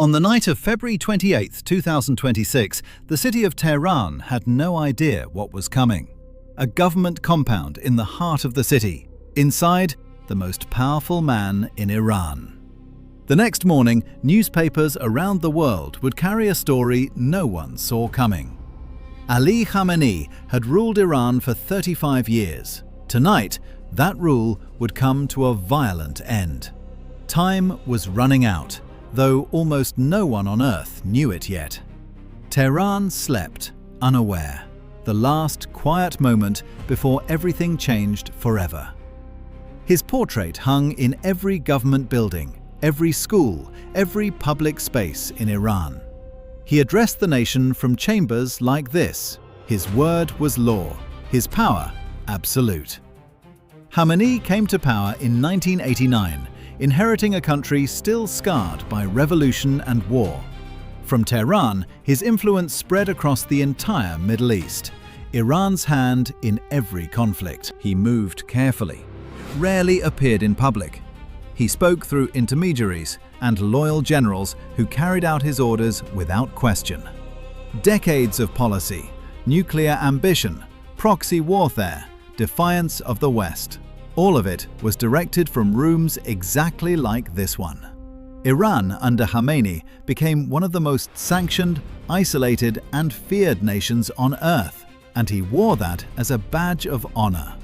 On the night of February 28, 2026, the city of Tehran had no idea what was coming. A government compound in the heart of the city. Inside, the most powerful man in Iran. The next morning, newspapers around the world would carry a story no one saw coming. Ali Khamenei had ruled Iran for 35 years. Tonight, that rule would come to a violent end. Time was running out, though almost no one on Earth knew it yet. Tehran slept, unaware, the last quiet moment before everything changed forever. His portrait hung in every government building, every school, every public space in Iran. He addressed the nation from chambers like this. His word was law, his power absolute. Khamenei came to power in 1989, inheriting a country still scarred by revolution and war. From Tehran, his influence spread across the entire Middle East, Iran's hand in every conflict. He moved carefully, rarely appeared in public. He spoke through intermediaries and loyal generals who carried out his orders without question. Decades of policy, nuclear ambition, proxy warfare, defiance of the West. All of it was directed from rooms exactly like this one. Iran under Khamenei became one of the most sanctioned, isolated and feared nations on Earth, and he wore that as a badge of honor.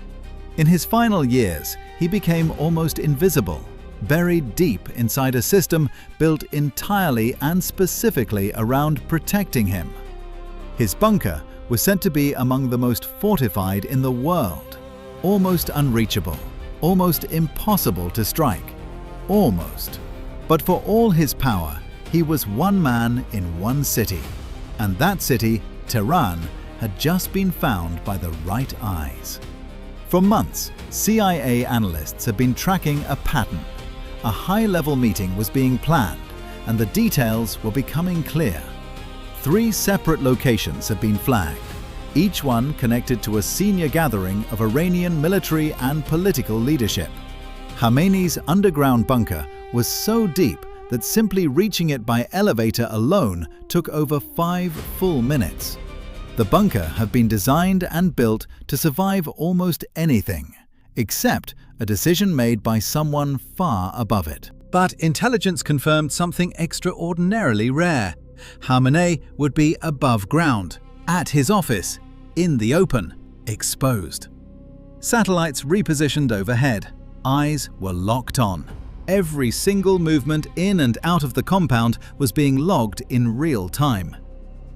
In his final years, he became almost invisible, buried deep inside a system built entirely and specifically around protecting him. His bunker was said to be among the most fortified in the world, almost unreachable, almost impossible to strike, almost. But for all his power, he was one man in one city, and that city, Tehran, had just been found by the right eyes. For months, CIA analysts had been tracking a pattern. A high-level meeting was being planned, and the details were becoming clear. 3 separate locations had been flagged, each one connected to a senior gathering of Iranian military and political leadership. Khamenei's underground bunker was so deep that simply reaching it by elevator alone took over 5 full minutes. The bunker had been designed and built to survive almost anything, except a decision made by someone far above it. But intelligence confirmed something extraordinarily rare. Khamenei would be above ground, at his office, in the open, exposed. Satellites repositioned overhead. Eyes were locked on. Every single movement in and out of the compound was being logged in real time.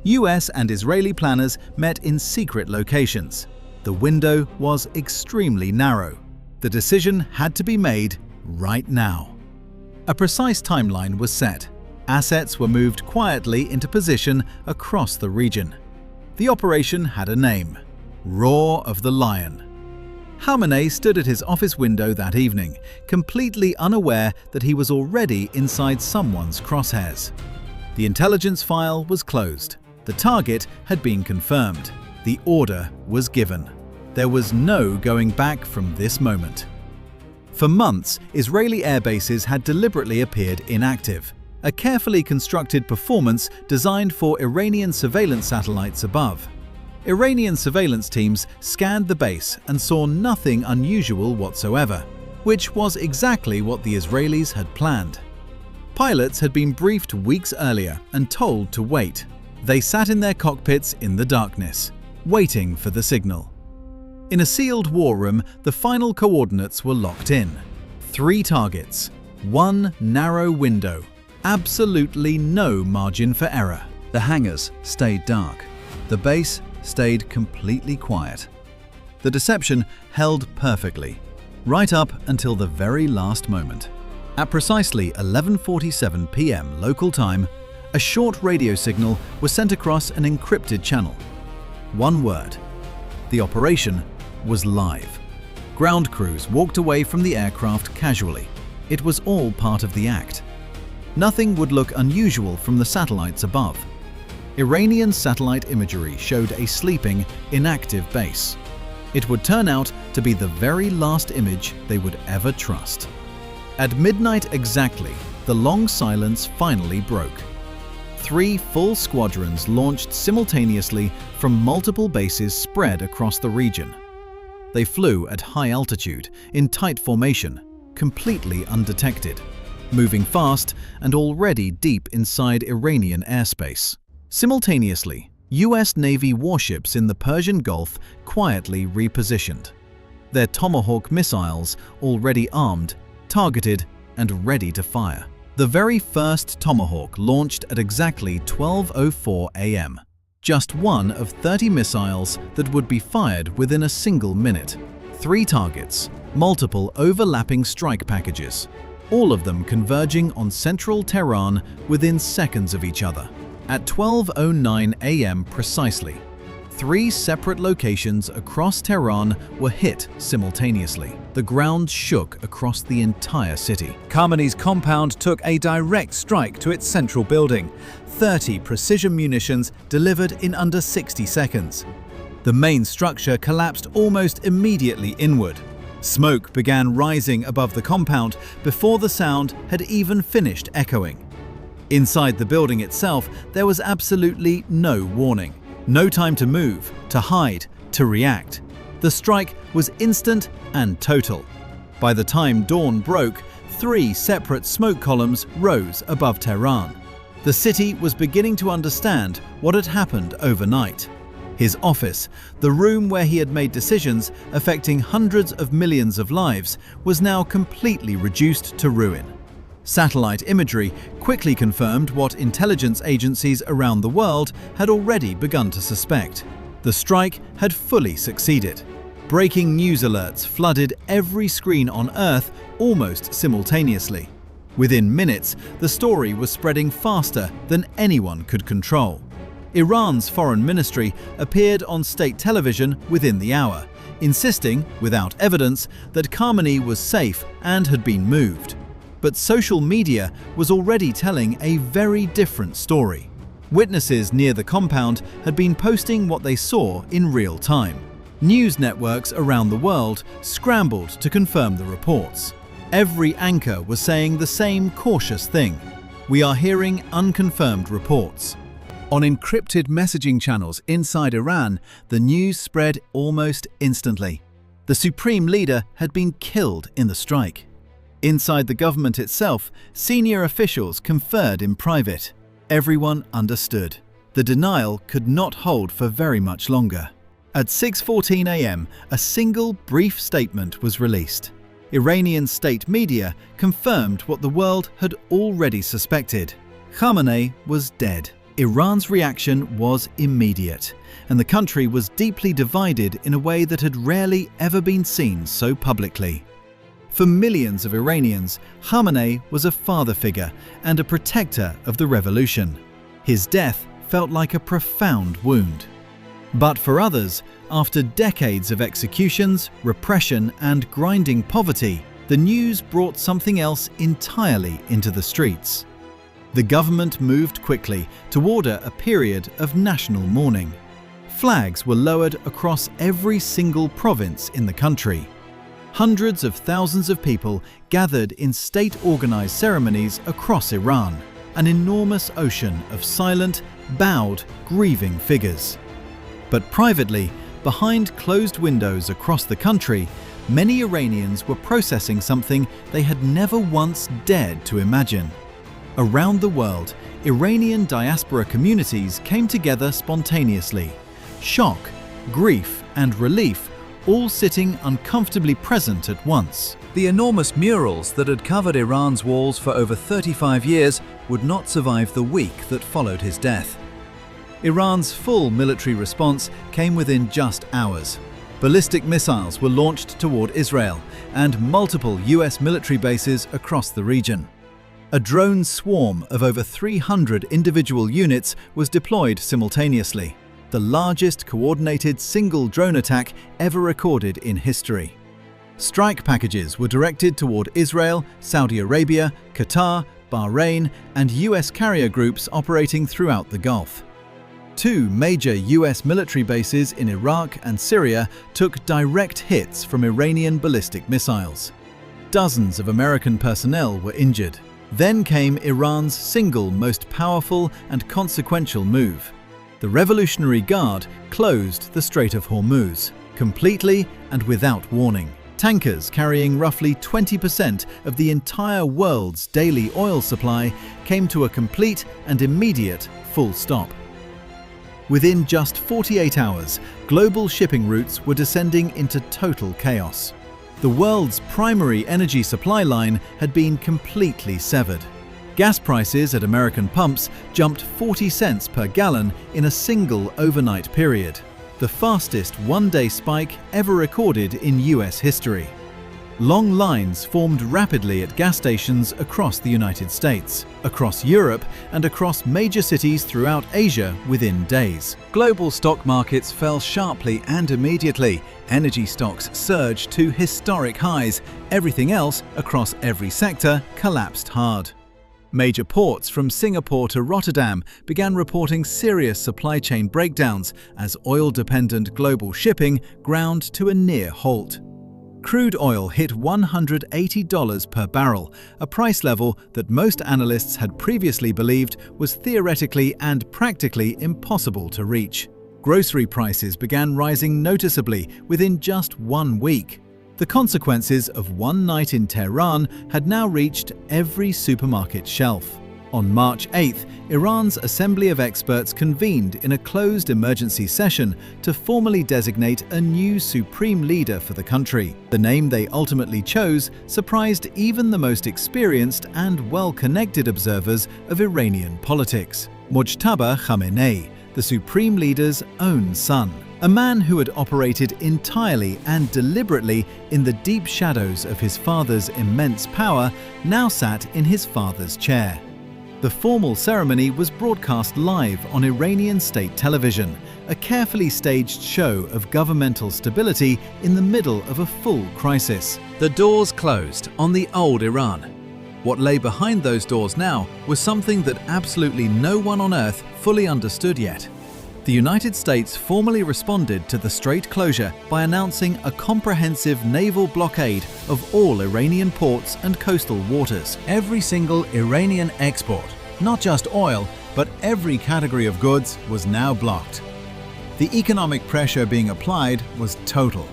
US and Israeli planners met in secret locations. The window was extremely narrow. The decision had to be made right now. A precise timeline was set. Assets were moved quietly into position across the region. The operation had a name: Roar of the Lion. Khamenei stood at his office window that evening, completely unaware that he was already inside someone's crosshairs. The intelligence file was closed. The target had been confirmed. The order was given. There was no going back from this moment. For months, Israeli air bases had deliberately appeared inactive, a carefully constructed performance designed for Iranian surveillance satellites above. Iranian surveillance teams scanned the base and saw nothing unusual whatsoever, which was exactly what the Israelis had planned. Pilots had been briefed weeks earlier and told to wait. They sat in their cockpits in the darkness, waiting for the signal. In a sealed war room, the final coordinates were locked in. 3 targets, 1 narrow window, absolutely no margin for error. The hangars stayed dark. The base stayed completely quiet. The deception held perfectly, right up until the very last moment. At precisely 11:47 p.m. local time, a short radio signal was sent across an encrypted channel. 1 word. The operation was live. Ground crews walked away from the aircraft casually. It was all part of the act. Nothing would look unusual from the satellites above. Iranian satellite imagery showed a sleeping, inactive base. It would turn out to be the very last image they would ever trust. At midnight exactly, the long silence finally broke. 3 full squadrons launched simultaneously from multiple bases spread across the region. They flew at high altitude, in tight formation, completely undetected, moving fast and already deep inside Iranian airspace. Simultaneously, US Navy warships in the Persian Gulf quietly repositioned. Their Tomahawk missiles already armed, targeted, and ready to fire. The very first Tomahawk launched at exactly 12:04 a.m. Just one of 30 missiles that would be fired within a single minute. 3 targets, multiple overlapping strike packages, all of them converging on central Tehran within seconds of each other. At 12:09 a.m. precisely, 3 separate locations across Tehran were hit simultaneously. The ground shook across the entire city. Khamenei's compound took a direct strike to its central building. 30 precision munitions delivered in under 60 seconds. The main structure collapsed almost immediately inward. Smoke began rising above the compound before the sound had even finished echoing. Inside the building itself, there was absolutely no warning. No time to move, to hide, to react. The strike was instant and total. By the time dawn broke, 3 separate smoke columns rose above Tehran. The city was beginning to understand what had happened overnight. His office, the room where he had made decisions affecting hundreds of millions of lives, was now completely reduced to ruin. Satellite imagery quickly confirmed what intelligence agencies around the world had already begun to suspect. The strike had fully succeeded. Breaking news alerts flooded every screen on Earth almost simultaneously. Within minutes, the story was spreading faster than anyone could control. Iran's foreign ministry appeared on state television within the hour, insisting, without evidence, that Khamenei was safe and had been moved. But social media was already telling a very different story. Witnesses near the compound had been posting what they saw in real time. News networks around the world scrambled to confirm the reports. Every anchor was saying the same cautious thing: "We are hearing unconfirmed reports." On encrypted messaging channels inside Iran, the news spread almost instantly. The supreme leader had been killed in the strike. Inside the government itself, senior officials conferred in private. Everyone understood. The denial could not hold for very much longer. At 6:14 a.m., a single brief statement was released. Iranian state media confirmed what the world had already suspected. Khamenei was dead. Iran's reaction was immediate, and the country was deeply divided in a way that had rarely ever been seen so publicly. For millions of Iranians, Khamenei was a father figure and a protector of the revolution. His death felt like a profound wound. But for others, after decades of executions, repression, and grinding poverty, the news brought something else entirely into the streets. The government moved quickly to order a period of national mourning. Flags were lowered across every single province in the country. Hundreds of thousands of people gathered in state-organized ceremonies across Iran, an enormous ocean of silent, bowed, grieving figures. But privately, behind closed windows across the country, many Iranians were processing something they had never once dared to imagine. Around the world, Iranian diaspora communities came together spontaneously. Shock, grief, and relief all sitting uncomfortably present at once. The enormous murals that had covered Iran's walls for over 35 years would not survive the week that followed his death. Iran's full military response came within just hours. Ballistic missiles were launched toward Israel and multiple US military bases across the region. A drone swarm of over 300 individual units was deployed simultaneously, the largest coordinated single drone attack ever recorded in history. Strike packages were directed toward Israel, Saudi Arabia, Qatar, Bahrain, and US carrier groups operating throughout the Gulf. 2 major US military bases in Iraq and Syria took direct hits from Iranian ballistic missiles. Dozens of American personnel were injured. Then came Iran's single most powerful and consequential move. The Revolutionary Guard closed the Strait of Hormuz, completely and without warning. Tankers carrying roughly 20% of the entire world's daily oil supply came to a complete and immediate full stop. Within just 48 hours, global shipping routes were descending into total chaos. The world's primary energy supply line had been completely severed. Gas prices at American pumps jumped 40 cents per gallon in a single overnight period, the fastest one-day spike ever recorded in US history. Long lines formed rapidly at gas stations across the United States, across Europe, and across major cities throughout Asia within days. Global stock markets fell sharply and immediately. Energy stocks surged to historic highs. Everything else, across every sector, collapsed hard. Major ports from Singapore to Rotterdam began reporting serious supply chain breakdowns as oil-dependent global shipping ground to a near halt. Crude oil hit $180 per barrel, a price level that most analysts had previously believed was theoretically and practically impossible to reach. Grocery prices began rising noticeably within just 1 week. The consequences of one night in Tehran had now reached every supermarket shelf. On March 8th, Iran's Assembly of Experts convened in a closed emergency session to formally designate a new supreme leader for the country. The name they ultimately chose surprised even the most experienced and well-connected observers of Iranian politics: Mujtaba Khamenei, the supreme leader's own son. A man who had operated entirely and deliberately in the deep shadows of his father's immense power now sat in his father's chair. The formal ceremony was broadcast live on Iranian state television, a carefully staged show of governmental stability in the middle of a full crisis. The doors closed on the old Iran. What lay behind those doors now was something that absolutely no one on earth fully understood yet. The United States formally responded to the strait closure by announcing a comprehensive naval blockade of all Iranian ports and coastal waters. Every single Iranian export, not just oil, but every category of goods, was now blocked. The economic pressure being applied was total.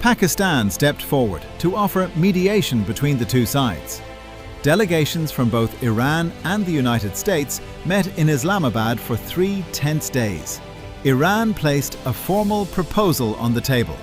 Pakistan stepped forward to offer mediation between the two sides. Delegations from both Iran and the United States met in Islamabad for 3 tense days. Iran placed a formal proposal on the table.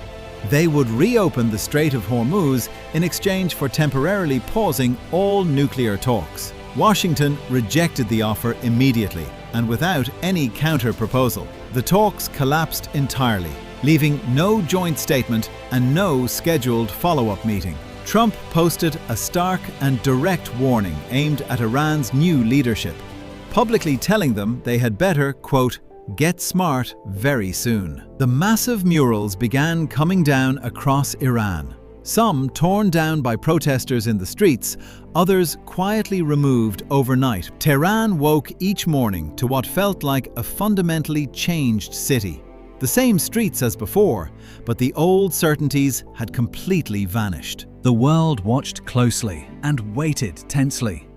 They would reopen the Strait of Hormuz in exchange for temporarily pausing all nuclear talks. Washington rejected the offer immediately and without any counter-proposal. The talks collapsed entirely, leaving no joint statement and no scheduled follow-up meeting. Trump posted a stark and direct warning aimed at Iran's new leadership, publicly telling them they had better, quote, get smart very soon. The massive murals began coming down across Iran, some torn down by protesters in the streets, others quietly removed overnight. Tehran woke each morning to what felt like a fundamentally changed city. The same streets as before, but the old certainties had completely vanished. The world watched closely and waited tensely.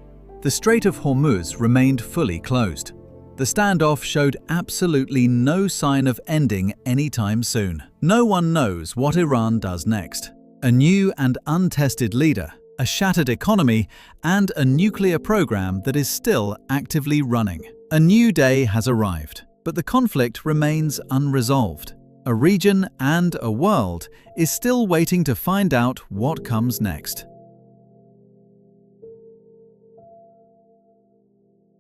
The Strait of Hormuz remained fully closed. The standoff showed absolutely no sign of ending anytime soon. No one knows what Iran does next. A new and untested leader, a shattered economy, and a nuclear program that is still actively running. A new day has arrived, but the conflict remains unresolved. A region and a world is still waiting to find out what comes next.